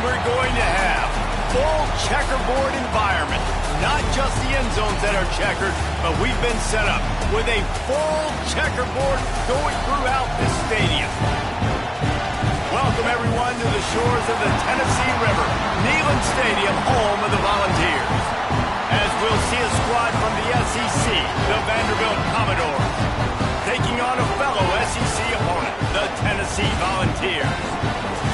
we're going to have full checkerboard environment. Not just the end zones that are checkered, but we've been set up with a full checkerboard going throughout this stadium. Welcome, everyone, to the shores of the Tennessee River, Neyland Stadium, home of the Volunteers. As we'll see a squad from the SEC, the Vanderbilt Commodores, taking on a fellow SEC opponent, the Tennessee Volunteers.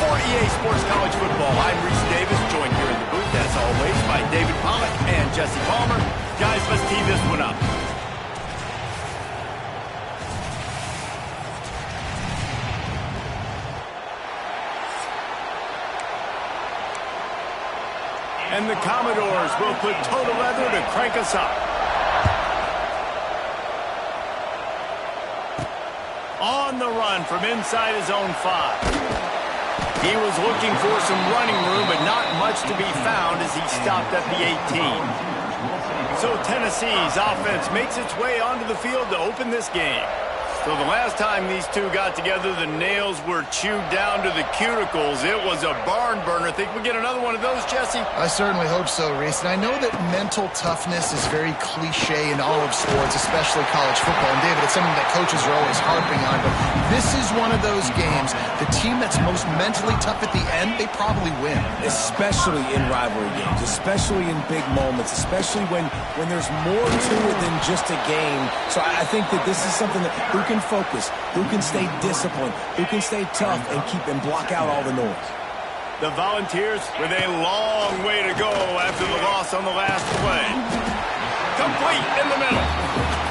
For EA Sports College Football, I'm Reese Davis, joined here in the booth, as always, by David Pollack and Jesse Palmer. Guys, let's tee this one up. And the Commodores will put total leather to crank us up. On the run from inside his own 5. He was looking for some running room, but not much to be found as he stopped at the 18. So Tennessee's offense makes its way onto the field to open this game. So the last time these two got together, the nails were chewed down to the cuticles. It was a barn burner. Think we get another one of those, Jesse? I certainly hope so, Reese. And I know that mental toughness is very cliche in all of sports, especially college football. And, David, it's something that coaches are always harping on. But this is one of those games, the team that's most mentally tough at the end, they probably win. Especially in rivalry games, especially in big moments, especially when there's more to it than just a game. So I think that this is something that who can focus, who can stay disciplined, who can stay tough and block out all the noise. The Volunteers with a long way to go after the loss on the last play. Complete in the middle.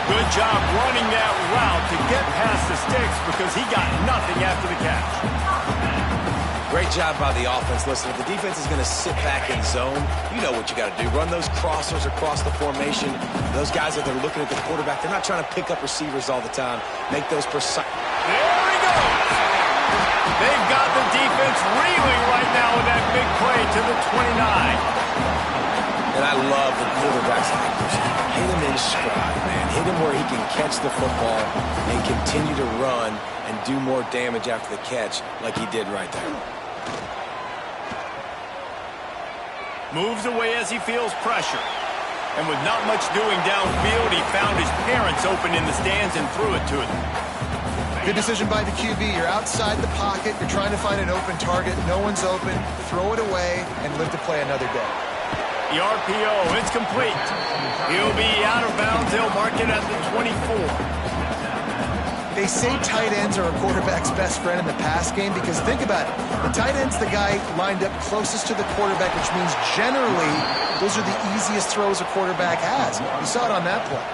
Good job running that route to get past the sticks because he got nothing after the catch. Great job by the offense. Listen, if the defense is going to sit back in zone, you know what you got to do. Run those crossers across the formation. Those guys that are looking at the quarterback, they're not trying to pick up receivers all the time. Make those precise. There he goes. They've got the defense reeling right now with that big play to the 29. And I love the quarterback's accuracy. Hit him in stride, man. Hit him where he can catch the football and continue to run and do more damage after the catch like he did right there. Moves away as he feels pressure. And with not much doing downfield, he found his parents open in the stands and threw it to them. Good decision by the QB. You're outside the pocket. You're trying to find an open target. No one's open. Throw it away and live to play another day. The RPO, it's complete. He'll be out of bounds. They'll mark it at the 24. They say tight ends are a quarterback's best friend in the pass game because think about it. The tight end's the guy lined up closest to the quarterback, which means generally those are the easiest throws a quarterback has. You saw it on that play.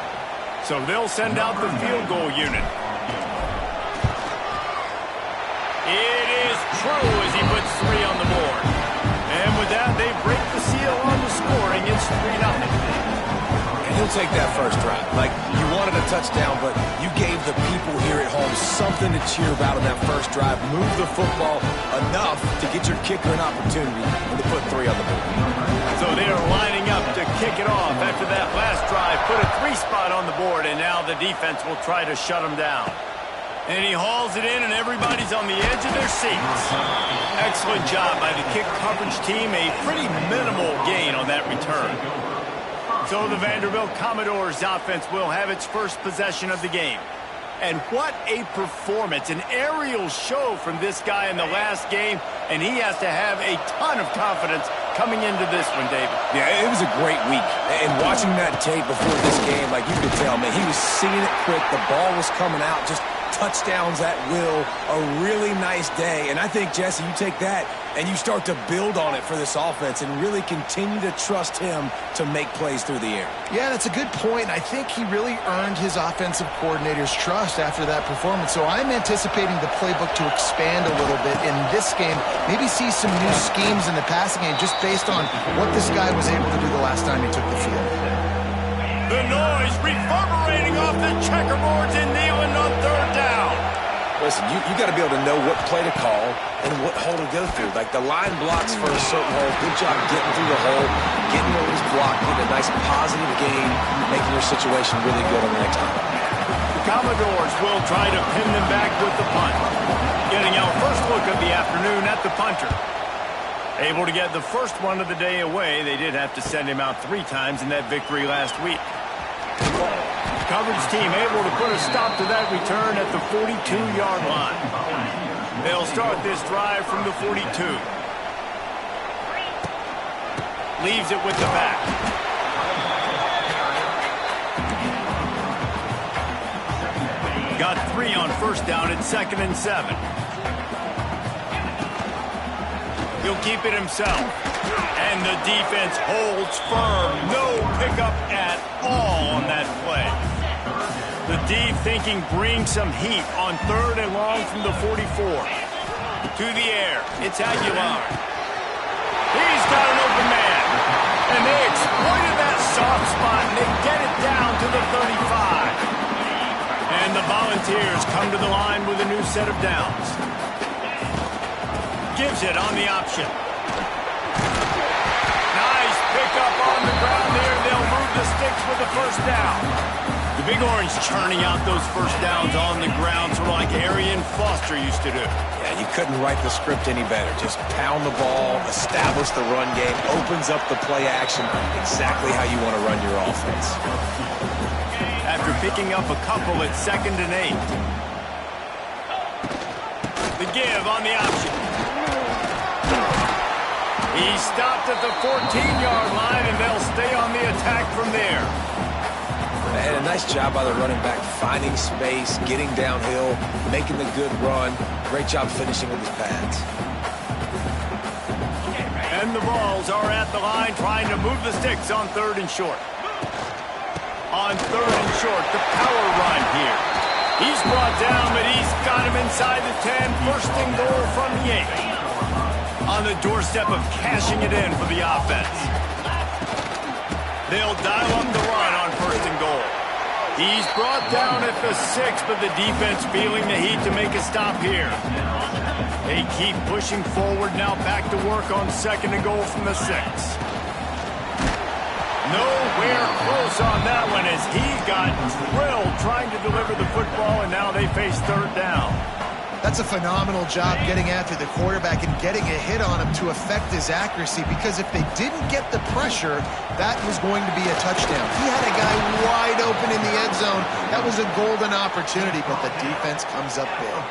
So they'll send out the field goal unit. It is true as he puts 3 on the board. And with that, they break the seal on the scoring. It's 3-0. He'll take that first drive. Like, you wanted a touchdown, but you gave the people here at home something to cheer about on that first drive. Move the football enough to get your kicker an opportunity and to put 3 on the board. So they are lining up to kick it off after that last drive. Put a 3 spot on the board, and now the defense will try to shut them down. And he hauls it in, and everybody's on the edge of their seats. Excellent job by the kick coverage team. A pretty minimal gain on that return. So the Vanderbilt Commodores offense will have its first possession of the game. And what a performance, an aerial show from this guy in the last game, and he has to have a ton of confidence coming into this one, David. Yeah, it was a great week. And watching that tape before this game, like you could tell, man, he was seeing it quick. The ball was coming out, just touchdowns at will. A really nice day. And I think, Jesse, you take that and you start to build on it for this offense and really continue to trust him to make plays through the air. Yeah, that's a good point. I think he really earned his offensive coordinator's trust after that performance. So I'm anticipating the playbook to expand a little bit in this game. Maybe see some new schemes in the passing game just based on what this guy was able to do the last time he took the field. The noise reverberating off the checkerboards in Neyland on 3rd down. Listen, you got to be able to know what play to call and what hole to go through. Like the line blocks for a certain hole. Good job getting through the hole, getting where he's blocked, getting a nice positive gain, making your situation really good on the next time. The Commodores will try to pin them back with the punt. Getting our first look of the afternoon at the punter. Able to get the first one of the day away. They did have to send him out 3 times in that victory last week. Coverage team able to put a stop to that return at the 42-yard line. They'll start this drive from the 42. Leaves it with the back. Got 3 on first down at 2nd and 7. He'll keep it himself. And the defense holds firm. No pickup at all on that play. The D thinking bring some heat on 3rd and long from the 44. To the air. It's Aguilar. He's got an open man. And they exploited that soft spot, and they get it down to the 35. And the Volunteers come to the line with a new set of downs. Gives it on the option. Nice pickup on the ground there. They'll move the sticks with the first down. The Big Orange churning out those first downs on the ground, sort of like Arian Foster used to do. Yeah, you couldn't write the script any better. Just pound the ball, establish the run game, opens up the play action, exactly how you want to run your offense. After picking up a couple at 2nd and 8. The give on the option. He stopped at the 14-yard line, and they'll stay on the attack from there. And a nice job by the running back, finding space, getting downhill, making the good run. Great job finishing with his pads. And the Vols are at the line trying to move the sticks on 3rd and short. On 3rd and short, the power run here. He's brought down, but he's got him inside the 10. 1st and goal from the 8. On the doorstep of cashing it in for the offense. They'll dial up the run on 1st and goal. He's brought down at the 6, but the defense feeling the heat to make a stop here. They keep pushing forward now, back to work on 2nd and goal from the 6. Nowhere close on that one as he got drilled trying to deliver the football, and now they face 3rd down. That's a phenomenal job getting after the quarterback and getting a hit on him to affect his accuracy, because if they didn't get the pressure, that was going to be a touchdown. He had a guy wide open in the end zone. That was a golden opportunity, but the defense comes up big.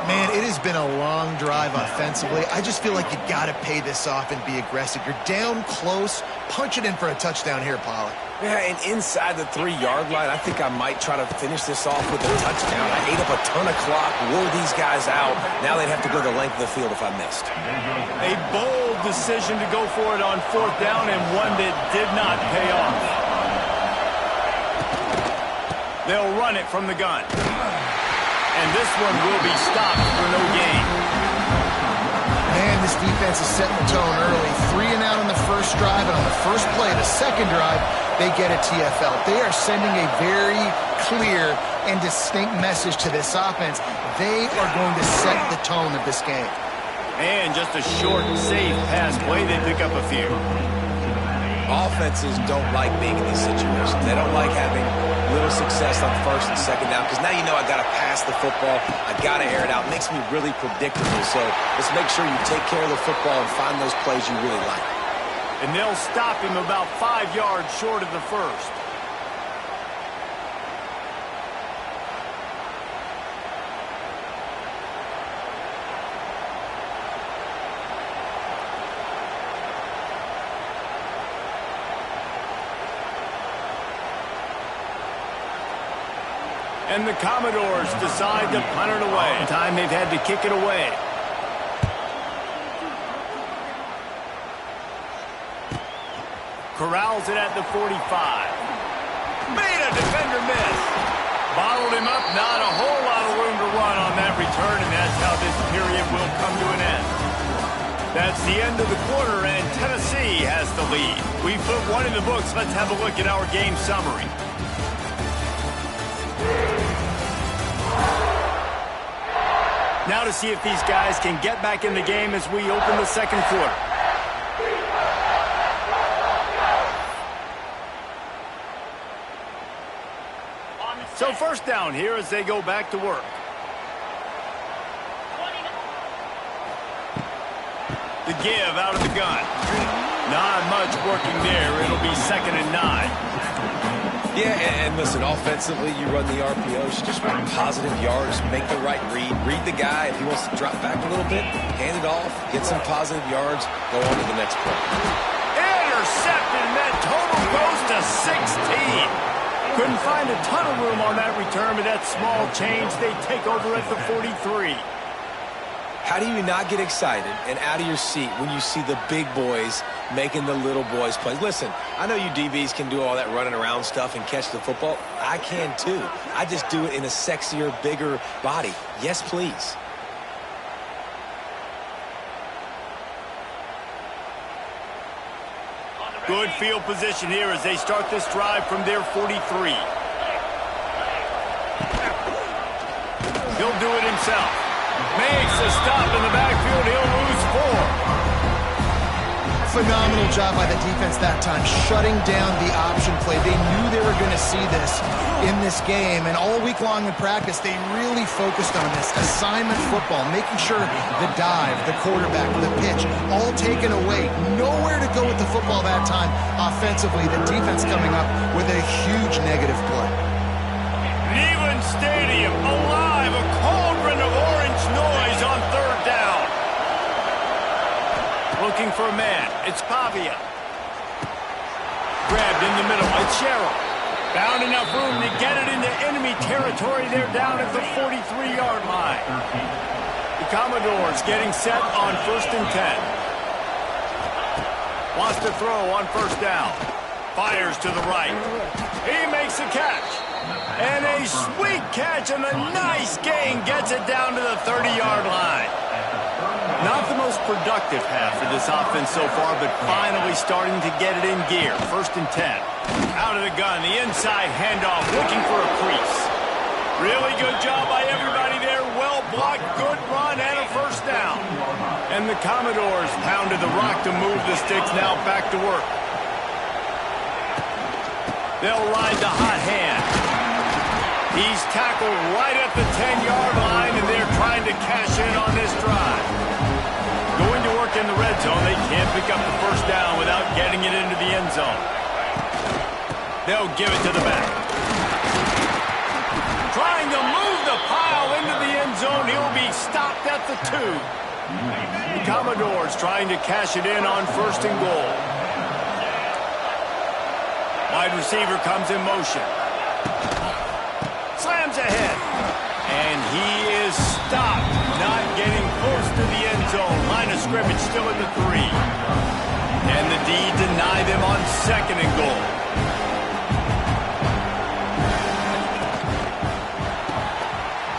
Man, it has been a long drive offensively. I just feel like you got to pay this off and be aggressive. You're down close. Punch it in for a touchdown here, Pollard. Yeah, and inside the 3-yard line, I think I might try to finish this off with a touchdown. I ate up a ton of clock, wore these guys out. Now they'd have to go the length of the field if I missed. A bold decision to go for it on 4th down, and one that did not pay off. They'll run it from the gun. And this one will be stopped for no gain. Man, this defense is setting the tone early. 3 and out on the first drive, and on the first play of the second drive, they get a TFL. They are sending a very clear and distinct message to this offense. They are going to set the tone of this game. And just a short, safe pass play, they pick up a few. Offenses don't like being in these situations. They don't like having little success on 1st and 2nd down, because now you know I got to pass the football. I got to air it out. It makes me really predictable. So let's make sure you take care of the football and find those plays you really like. And they'll stop him about 5 yards short of the 1st. And the Commodores decide to punt it away. Time they've had to kick it away. Corrals it at the 45. Made a defender miss. Bottled him up. Not a whole lot of room to run on that return, and that's how this period will come to an end. That's the end of the quarter, and Tennessee has the lead. We put one in the books. Let's have a look at our game summary. Now to see if these guys can get back in the game as we open the second quarter. So first down here as they go back to work. The give out of the gun. Not much working there. It'll be 2nd and 9. Yeah, and listen, offensively, you run the RPOs. You just want positive yards, make the right read. Read the guy. If he wants to drop back a little bit, hand it off, get some positive yards, go on to the next play. Intercepted, and that total goes to 16. Couldn't find a ton of room on that return, but that small change, they take over at the 43. How do you not get excited and out of your seat when you see the big boys making the little boys play? Listen, I know you DBs can do all that running around stuff and catch the football. I can too. I just do it in a sexier, bigger body. Yes, please. Good field position here as they start this drive from their 43. He'll do it himself. Makes a stop in the backfield. He'll lose 4. Phenomenal job by the defense that time, shutting down the option play. They knew they were going to see this in this game, and all week long in practice, they really focused on this assignment football, making sure the dive, the quarterback, the pitch, all taken away. Nowhere to go with the football that time offensively. The defense coming up with a huge negative play. Neyland Stadium alive, a cauldron of orange noise on 3rd down. Looking for a man. It's Pavia. Grabbed in the middle. It's Sherrill. Found enough room to get it into enemy territory. They're down at the 43-yard line. The Commodores getting set on 1st and 10. Wants to throw on 1st down. Fires to the right. He makes a catch. And a sweet catch and a nice gain gets it down to the 30-yard line. Not the most productive half for this offense so far, but finally starting to get it in gear. 1st and 10. Out of the gun, the inside handoff, looking for a crease. Really good job by everybody there. Well blocked, good run, and a 1st down. And the Commodores pounded the rock to move the sticks. Now back to work. They'll ride the hot hand. He's tackled right at the 10-yard line, and they're trying to cash in on this drive. Going to work in the red zone. They can't pick up the 1st down without getting it into the end zone. They'll give it to the back. Trying to move the pile into the end zone. He'll be stopped at the 2. The Commodores trying to cash it in on 1st and goal. Wide receiver comes in motion. Slams ahead. And he is stopped. Not getting close to the end zone. Line of scrimmage still at the 3. And the D deny them on 2nd and goal.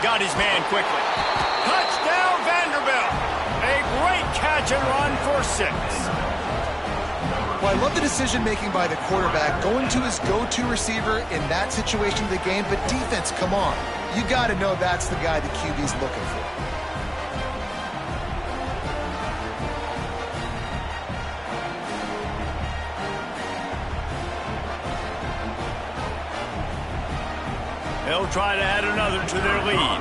Got his man quickly. Touchdown Vanderbilt. A great catch and run for 6. Well, I love the decision-making by the quarterback, going to his go-to receiver in that situation of the game, but defense, come on. You got to know that's the guy the QB's looking for. They'll try to add another to their lead.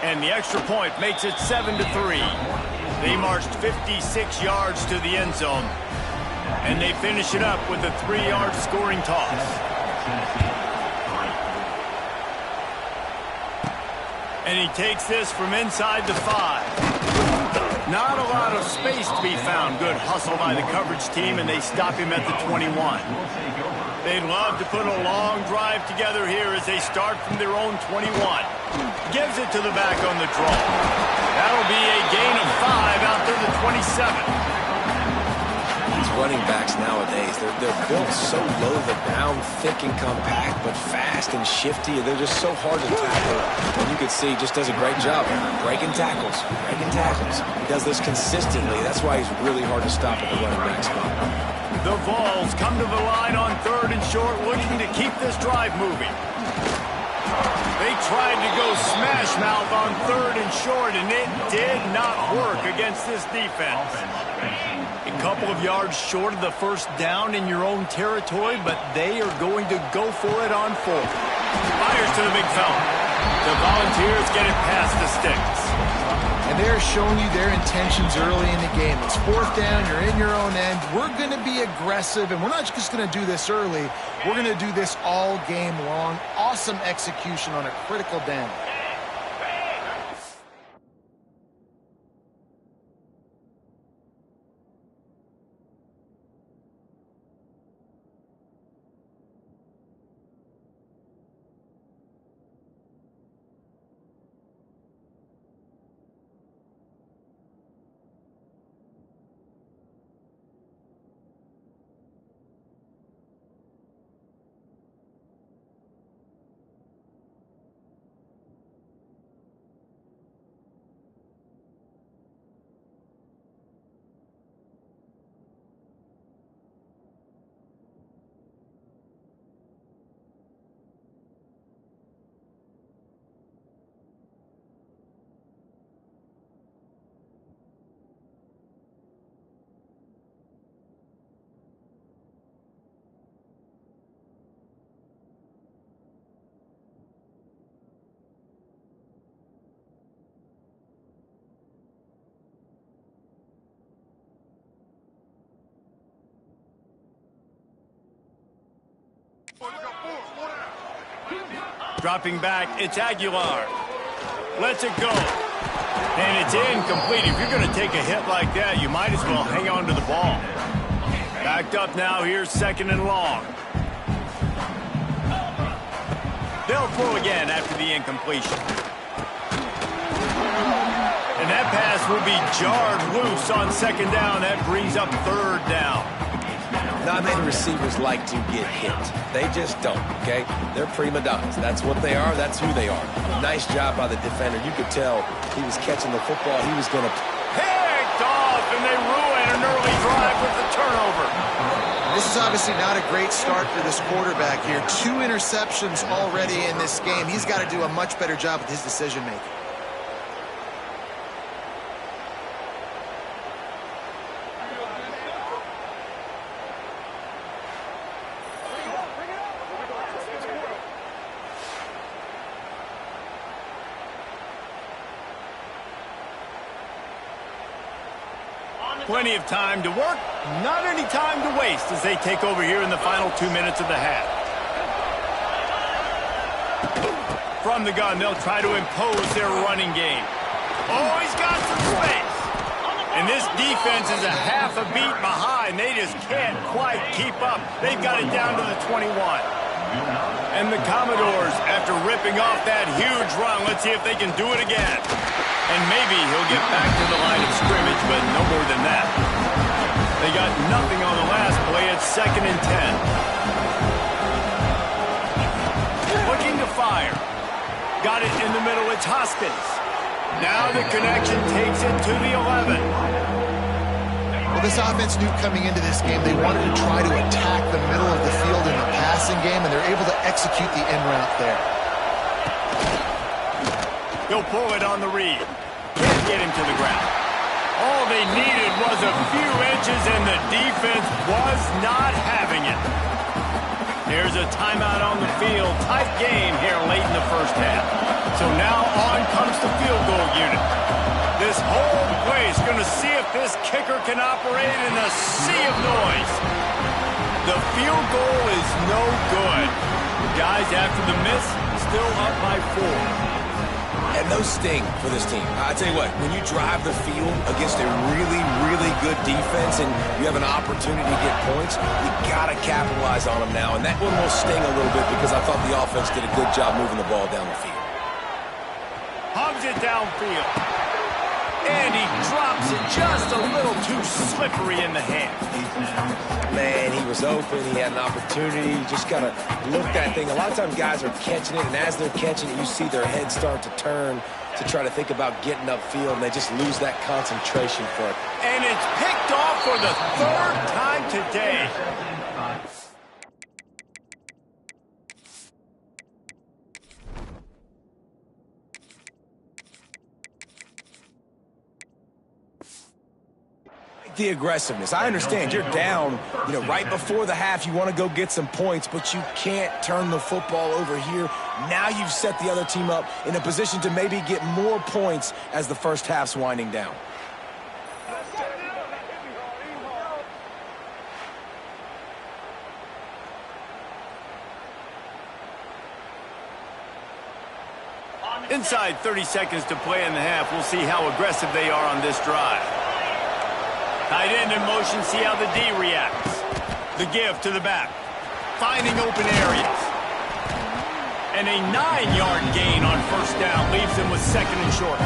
And the extra point makes it 7-3. They marched 56 yards to the end zone. And they finish it up with a 3-yard scoring toss. And he takes this from inside the 5. Not a lot of space to be found. Good hustle by the coverage team, and they stop him at the 21. They'd love to put a long drive together here as they start from their own 21. Gives it to the back on the draw. That'll be a gain of 5 out to the 27. These running backs nowadays, they're built so low to the ground, thick and compact, but fast and shifty. They're just so hard to tackle. And you can see he just does a great job breaking tackles, breaking tackles. He does this consistently. That's why he's really hard to stop at the running back spot. The Vols come to the line on 3rd and short, looking to keep this drive moving. They tried to go smash mouth on 3rd and short, and it did not work against this defense. A couple of yards short of the 1st down in your own territory, but they are going to go for it on 4th. Fires to the big fella. The Volunteers get it past the sticks. And they're showing you their intentions early in the game. It's fourth down, you're in your own end. We're going to be aggressive, and we're not just going to do this early. We're going to do this all game long. Awesome execution on a critical down. Dropping back, it's Aguilar. Lets it go. And it's incomplete. If you're going to take a hit like that, you might as well hang on to the ball. Backed up now, here's second and long. They'll throw again after the incompletion. And that pass will be jarred loose on second down. That brings up third down. Not many receivers like to get hit. They just don't, okay? They're prima donnas. That's what they are. That's who they are. Nice job by the defender. You could tell he was catching the football. He was going to... Picked off, and they ruin an early drive with the turnover. This is obviously not a great start for this quarterback here. 2 interceptions already in this game. He's got to do a much better job with his decision-making. Plenty of time to work, not any time to waste as they take over here in the final 2 minutes of the half. From the gun, they'll try to impose their running game. Oh, he's got some space. And this defense is a half a beat behind. They just can't quite keep up. They've got it down to the 21. And the Commodores, after ripping off that huge run, let's see if they can do it again. And maybe he'll get back to the line of scrimmage, but no more than that. They got nothing on the last play. It's 2nd and 10. Looking to fire. Got it in the middle. It's Hoskins. Now the connection takes it to the 11. Well, this offense knew coming into this game they wanted to try to attack the middle of the field in the passing game, and they're able to execute the in route there. He'll pull it on the read. Can't get him to the ground. All they needed was a few inches, and the defense was not having it. There's a timeout on the field. Tight game here late in the first half. So now on comes the field goal unit. This whole place going to see if this kicker can operate in a sea of noise. The field goal is no good. Guys, after the miss, still up by 4. And those sting for this team. I tell you what, when you drive the field against a really, really good defense and you have an opportunity to get points, you got to capitalize on them now. And that one will sting a little bit because I thought the offense did a good job moving the ball down the field. Hogs it downfield. And he drops it just a little too slippery in the hand. Man, he was open. He had an opportunity. You just got to look that thing. A lot of times guys are catching it, and as they're catching it, you see their heads start to turn to try to think about getting upfield, and they just lose that concentration for it. And it's picked off for the 3rd time today. the aggressiveness. I understand you're down, right before the half. You want to go get some points, but you can't turn the football over here. Now you've set the other team up in a position to maybe get more points as the first half's winding down. Inside 30 seconds to play in the half. We'll see how aggressive they are on this drive. Tight end in motion, see how the D reacts. The give to the back. Finding open areas. And a 9-yard gain on first down leaves them with second and short.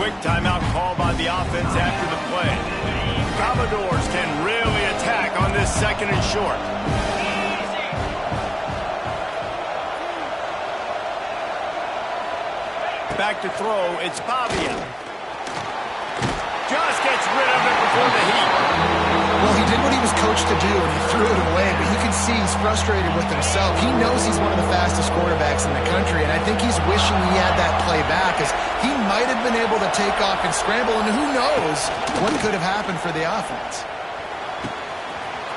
Quick timeout call by the offense after the play. Commodores can really attack on this second and short. Back to throw, it's Pavia. Just gets rid of it before the heat. Well, he did what he was coached to do, and he threw it away, but you can see he's frustrated with himself. He knows he's one of the fastest quarterbacks in the country, and I think he's wishing he had that play back, as he might have been able to take off and scramble, and who knows what could have happened for the offense.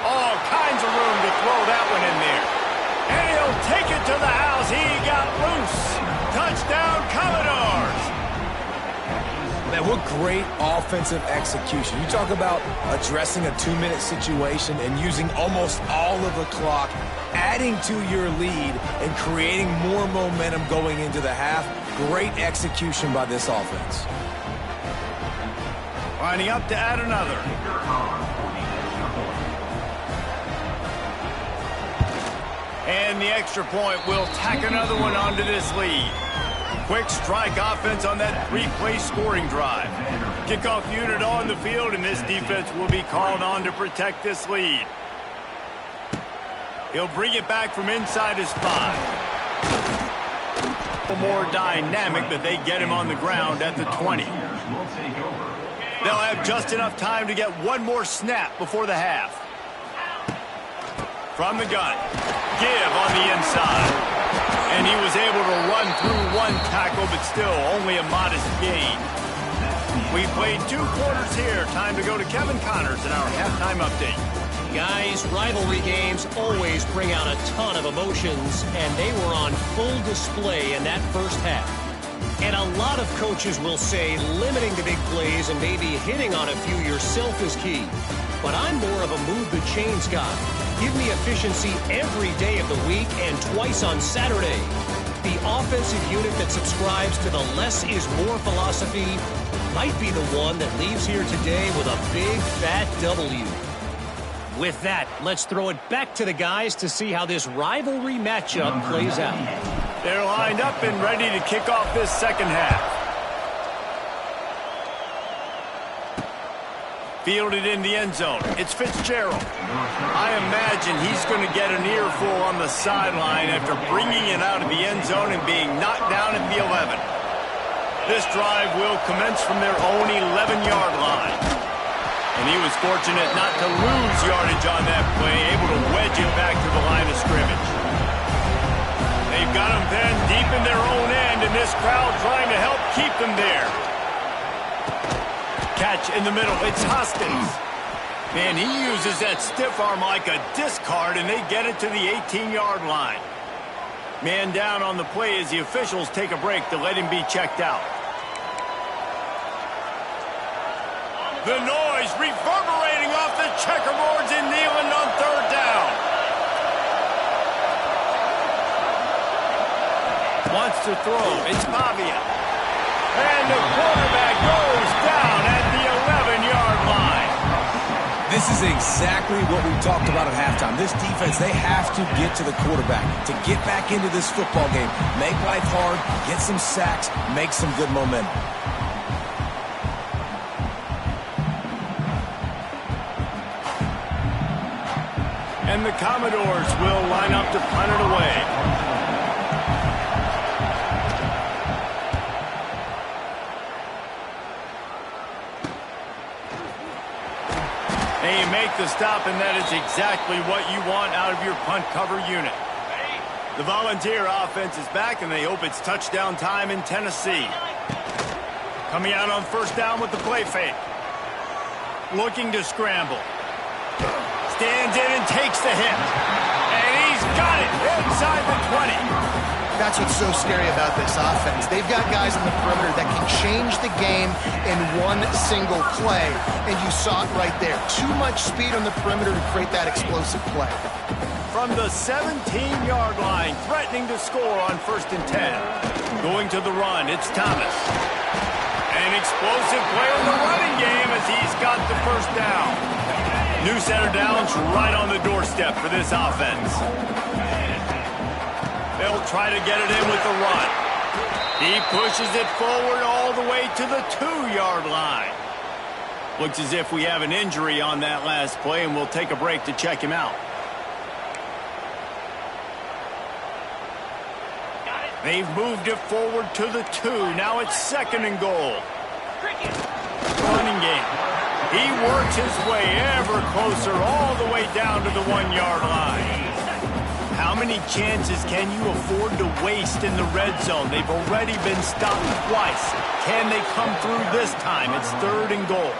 All kinds of room to throw that one in there. And he'll take it to the house. He got loose. Touchdown, Commodores! Man, what great offensive execution. You talk about addressing a 2-minute situation and using almost all of the clock, adding to your lead, and creating more momentum going into the half. Great execution by this offense. Lining up to add another. And the extra point will tack another one onto this lead. Quick strike offense on that 3-play scoring drive. Kickoff unit on the field, and this defense will be called on to protect this lead. He'll bring it back from inside his 5. More dynamic, but they get him on the ground at the 20. They'll have just enough time to get one more snap before the half. From the gun. Give on the inside. And he was able to run through one tackle, but still only a modest gain. We played 2 quarters here. Time to go to Kevin Connors in our halftime update. Guys, rivalry games always bring out a ton of emotions, and they were on full display in that first half. And a lot of coaches will say limiting the big plays and maybe hitting on a few yourself is key. But I'm more of a move the chains guy. Give me efficiency every day of the week and twice on Saturday. The offensive unit that subscribes to the less is more philosophy might be the one that leaves here today with a big fat W. With that, let's throw it back to the guys to see how this rivalry matchup plays out. They're lined up and ready to kick off this second half. Fielded in the end zone. It's Fitzgerald. I imagine he's going to get an earful on the sideline after bringing it out of the end zone and being knocked down at the 11. This drive will commence from their own 11-yard line. And he was fortunate not to lose yardage on that play, able to wedge it back to the line of scrimmage. They've got him then deep in their own end, and this crowd trying to help keep them there. Catch in the middle. It's Hoskins. And he uses that stiff arm like a discard, and they get it to the 18-yard line. Man down on the play as the officials take a break to let him be checked out. The noise reverberating off the checkerboards in Neyland on third down. Wants to throw. It's Pavia. And the quarterback goes down at the 11-yard line. This is exactly what we talked about at halftime. This defense, they have to get to the quarterback to get back into this football game. Make life hard, get some sacks, make some good momentum. And the Commodores will line up to punt it away. And you make the stop, and that is exactly what you want out of your punt cover unit. The Volunteer offense is back, and they hope it's touchdown time in Tennessee. Coming out on first down with the play fake. looking to scramble. Stands in and takes the hit. And he's got it inside the 20. That's what's so scary about this offense. They've got guys on the perimeter that can change the game in one single play. And you saw it right there. Too much speed on the perimeter to create that explosive play. From the 17-yard line, threatening to score on 1st and 10. Going to the run, it's Thomas. An explosive play on the running game as he's got the first down. New center downs right on the doorstep for this offense. They'll try to get it in with the run. He pushes it forward all the way to the 2-yard line. Looks as if we have an injury on that last play, and we'll take a break to check him out. They've moved it forward to the 2. Now it's 2nd and goal. Running game. He works his way ever closer all the way down to the 1-yard line. How many chances can you afford to waste in the red zone? They've already been stopped twice. Can they come through this time? It's 3rd and goal.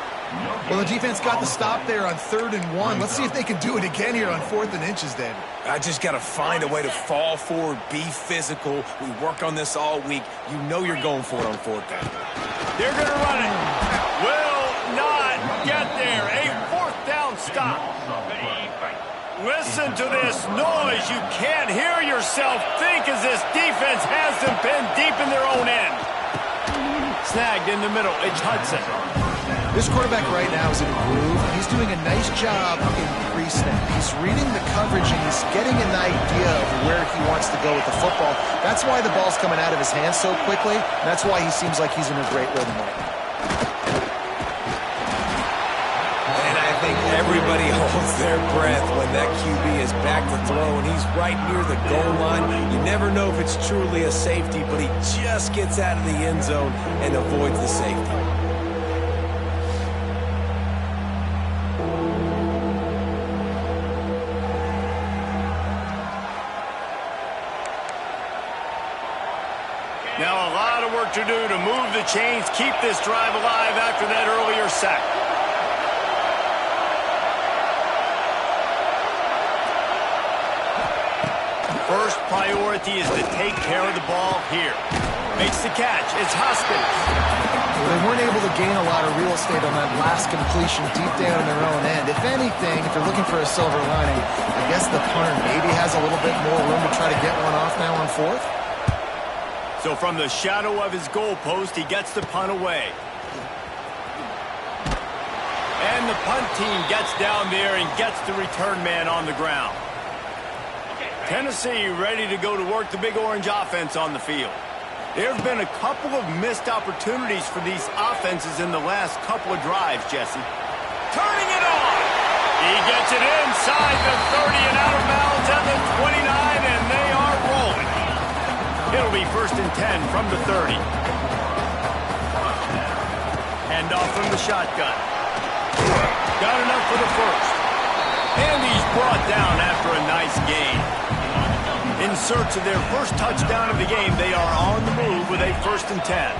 Well, the defense got the stop there on 3rd and 1. Let's see if they can do it again here on 4th and inches, David. I just got to find a way to fall forward, be physical. We work on this all week. You know you're going for it on 4th down. They're going to run it. Will not get there. A 4th down stop. Listen to this noise. You can't hear yourself think as this defense has them pinned deep in their own end. Snagged in the middle. It's Hudson. This quarterback right now is in a groove. He's doing a nice job in pre-snap. He's reading the coverage, and he's getting an idea of where he wants to go with the football. That's why the ball's coming out of his hands so quickly, and that's why he seems like he's in a great rhythm right now. And I think everybody holds their breath when that QB is back to throw, and he's right near the goal line. You never know if it's truly a safety, but he just gets out of the end zone and avoids the safety. Now a lot of work to do to move the chains, keep this drive alive after that earlier sack. First priority is to take care of the ball here. Makes the catch. It's Hoskins. Well, they weren't able to gain a lot of real estate on that last completion deep down in their own end. If anything, if you're looking for a silver lining, I guess the punter maybe has a little bit more room to try to get one off now on 4th. So from the shadow of his goalpost, he gets the punt away. And the punt team gets down there and gets the return man on the ground. Tennessee ready to go to work the Big Orange offense on the field. There have been a couple of missed opportunities for these offenses in the last couple of drives, Jesse. Turning it on! He gets it inside the 30 and out of bounds at the 29, and they are rolling. It'll be 1st and 10 from the 30. Hand off from the shotgun. Got enough for the first. And he's brought down after a nice gain. In search of their first touchdown of the game, they are on the move with a 1st and 10.